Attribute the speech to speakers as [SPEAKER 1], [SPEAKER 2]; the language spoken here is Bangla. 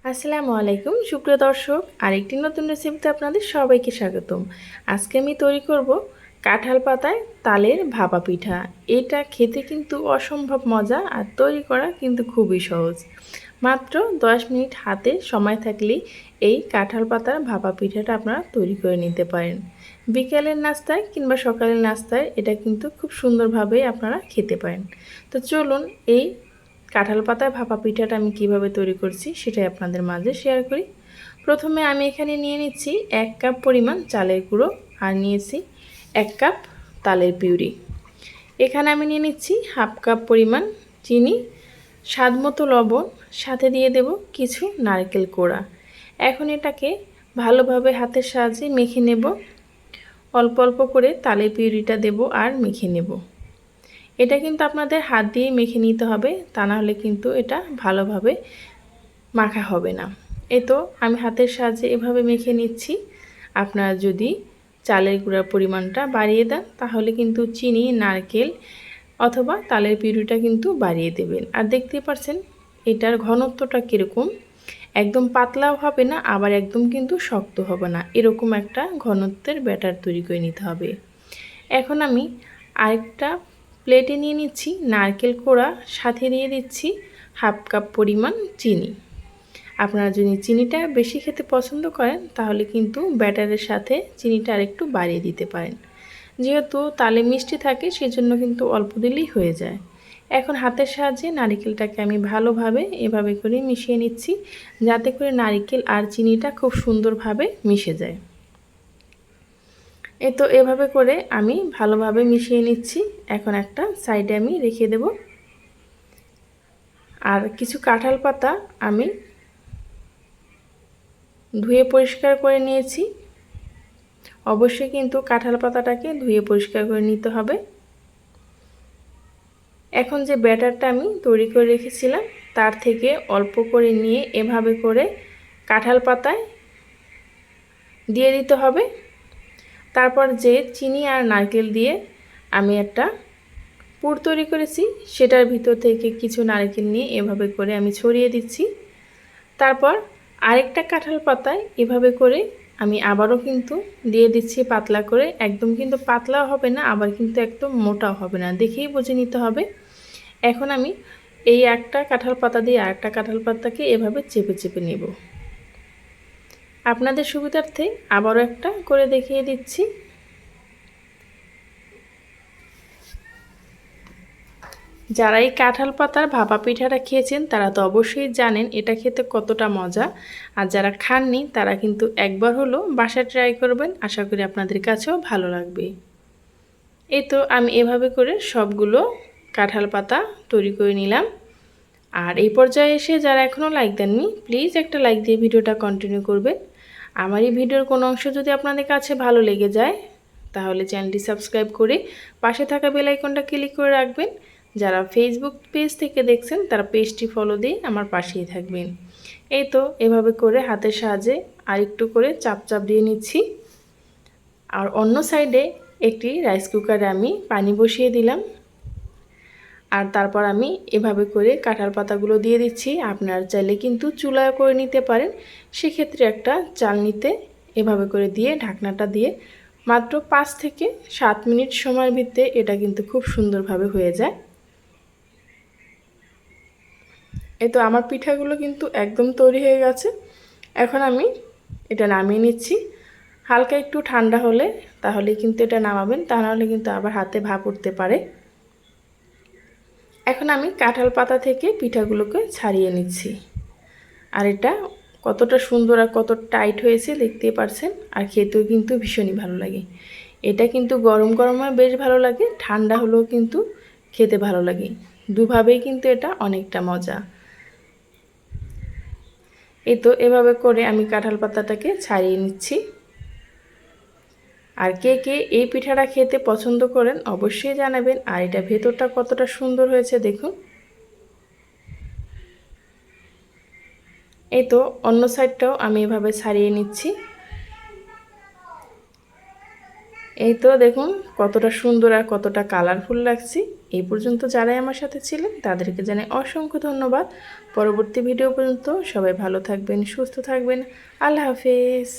[SPEAKER 1] আসসালামু আলাইকুম সুপ্রিয় দর্শক, আরেকটি নতুন রেসিপিতে আপনাদের সবাইকে স্বাগতম। আজকে আমি তৈরি করব কাঁঠাল পাতায় তালের ভাপা পিঠা। এটা খেতে কিন্তু অসম্ভব মজা আর তৈরি করা কিন্তু খুবই সহজ। মাত্র 10 মিনিট হাতে সময় থাকলেই এই কাঁঠাল পাতার ভাপা পিঠাটা আপনারা তৈরি করে নিতে পারেন। বিকেলের নাস্তায় কিংবা সকালের নাস্তায় এটা কিন্তু খুব সুন্দরভাবে আপনারা খেতে পারেন। তো চলুন এই কাঁঠাল পাতার ভাপা পিঠাটা আমি কিভাবে তৈরি করছি সেটাই আপনাদের মাঝে শেয়ার করি। প্রথমে আমি এখানে নিয়ে নিচ্ছি 1 কাপ পরিমাণ চালের গুঁড়ো আর নিয়েছি 1 কাপ তালের পিউরি। এখানে আমি নিয়ে নিচ্ছি হাফ কাপ পরিমাণ চিনি, স্বাদ মতো লবণ, সাথে দিয়ে দেব কিছু নারকেল কোড়া। এখন এটাকে ভালোভাবে হাতের সাহায্যে মেখে নেব। অল্প অল্প করে তালের পিউরিটা দেব আর মেখে নেব। এটা কিন্তু আপনাদের হাত দিয়ে মেখে নিতে হবে, তা না হলে কিন্তু এটা ভালোভাবে মাখা হবে না। এই তো আমি হাতের সাহায্যে এভাবে মেখে নিচ্ছি। আপনারা যদি চালের গুঁড়ার পরিমাণটা বাড়িয়ে দেন তাহলে কিন্তু চিনি, নারকেল অথবা তালের পিউরিটা কিন্তু বাড়িয়ে দেবেন। আর দেখতেই পাচ্ছেন এটার ঘনত্বটা কীরকম, একদম পাতলাও হবে না আবার একদম কিন্তু শক্ত হবে না, এরকম একটা ঘনত্বের ব্যাটার তৈরি করে নিতে হবে। এখন আমি আরেকটা প্লেটে নিয়ে নিচ্ছি নারকেল কোড়া, সাথে দিয়ে দিচ্ছি হাফ কাপ পরিমাণ চিনি। আপনারা যদি চিনিটা বেশি খেতে পছন্দ করেন তাহলে কিন্তু ব্যাটারের সাথে চিনিটা আরেকটু বাড়িয়ে দিতে পারেন। যেহেতু তালে মিষ্টি থাকে সেজন্য কিন্তু অল্প দিলেই হয়ে যায়। এখন হাতের সাহায্যে নারকেলটাকে আমি ভালোভাবে এভাবে করে মিশিয়ে নিচ্ছি, যাতে করে নারকেল আর চিনিটা খুব সুন্দরভাবে মিশে যায়। এই তো এভাবে করে আমি ভালোভাবে মিশিয়ে নিচ্ছি। এখন একটা সাইডে আমি রেখে দেব। আর কিছু কাঁঠাল পাতা আমি ধুয়ে পরিষ্কার করে নিয়েছি। অবশ্যই কিন্তু কাঁঠাল পাতাটাকে ধুয়ে পরিষ্কার করে নিতে হবে। এখন যে ব্যাটারটা আমি তৈরি করে রেখেছিলাম তার থেকে অল্প করে নিয়ে এভাবে করে কাঁঠাল পাতায় দিয়ে দিতে হবে। তারপর যে চিনি আর নারকেল দিয়ে আমি একটা পুর তৈরি করেছি সেটার ভিতর থেকে কিছু নারকেল নিয়ে এভাবে করে আমি ছড়িয়ে দিচ্ছি। তারপর আরেকটা কাঁঠাল পাতায় এভাবে করে আমি আবারও কিন্তু দিয়ে দিচ্ছি পাতলা করে। একদম কিন্তু পাতলাও হবে না আবার কিন্তু একদম মোটাও হবে না, দেখেই বুঝে নিতে হবে। এখন আমি এই একটা কাঁঠাল পাতা দিয়ে আরেকটা কাঁঠাল পাতাকে এভাবে চেপে চেপে নেব। আপনাদের সুবিধার্থে আবারও একটা করে দেখিয়ে দিচ্ছি। যারা এই কাঁঠাল পাতার ভাপা পিঠাটা খেয়েছেন তারা তো অবশ্যই জানেন এটা খেতে কতটা মজা। আর যারা খাননি তারা কিন্তু একবার হলো বাসায় ট্রাই করবেন, আশা করি আপনাদের কাছেও ভালো লাগবে। এই তো আমি এভাবে করে সবগুলো কাঁঠাল পাতা তৈরি করে নিলাম। আর এই পর্যায়ে এসে যারা এখনও লাইক দেননি প্লিজ একটা লাইক দিয়ে ভিডিওটা কন্টিনিউ করবেন। আমার এই ভিডিওর কোনো অংশ যদি আপনাদের কাছে ভালো লেগে যায় তাহলে চ্যানেলটি সাবস্ক্রাইব করে পাশে থাকা বেল আইকনটা ক্লিক করে রাখবেন। যারা ফেসবুক পেজ থেকে দেখছেন তারা পেজটি ফলো দিয়ে আমার পাশেই থাকবেন। এই তো এভাবে করে হাতের সাহায্যে আরেকটু করে চাপ চাপ দিয়ে নিচ্ছি। আর অন্য সাইডে একটি রাইস কুকারে আমি পানি বসিয়ে দিলাম। আর তারপর আমি এভাবে করে কাঁঠাল পাতাগুলো দিয়ে দিচ্ছি। আপনারা চাইলে কিন্তু চুলায় করে নিতে পারেন, সেক্ষেত্রে একটা চালনিতে এভাবে করে দিয়ে ঢাকনাটা দিয়ে মাত্র 5 থেকে 7 মিনিট সময়ের ভিতরে এটা কিন্তু খুব সুন্দরভাবে হয়ে যায়। এই তো আমার পিঠাগুলো কিন্তু একদম তৈরি হয়ে গেছে। এখন আমি এটা নামিয়ে নিচ্ছি। হালকা একটু ঠান্ডা হলে তাহলে কিন্তু এটা নামাবেন, তা নাহলে কিন্তু আবার হাতে ভাপ উঠতে পারে। এখন আমি কাঁঠাল পাতা থেকে পিঠাগুলোকে ছাড়িয়ে নিচ্ছি। আর এটা কতটা সুন্দর আর কত টাইট হয়েছে দেখতেই পারছেন। আর খেতেও কিন্তু ভীষণই ভালো লাগে। এটা কিন্তু গরম গরমে বেশ ভালো লাগে, ঠান্ডা হলেও কিন্তু খেতে ভালো লাগে। দুভাবেই কিন্তু এটা অনেকটা মজা। এই তো এভাবে করে আমি কাঁঠাল পাতাটাকে ছাড়িয়ে নিচ্ছি। আর কে কে এই পিঠাটা খেতে পছন্দ করেন অবশ্যই জানাবেন। আর এটা ভেতরটা কতটা সুন্দর হয়েছে দেখুন। এই তো অন্য সাইডটাও আমি এভাবে ছাড়িয়ে নিচ্ছি। এই তো দেখুন কতটা সুন্দর আর কতটা কালারফুল লাগছে। এই পর্যন্ত যারাই আমার সাথে ছিলেন তাদেরকে জানাই অসংখ্য ধন্যবাদ। পরবর্তী ভিডিও পর্যন্ত সবাই ভালো থাকবেন, সুস্থ থাকবেন। আল্লাহ হাফেজ।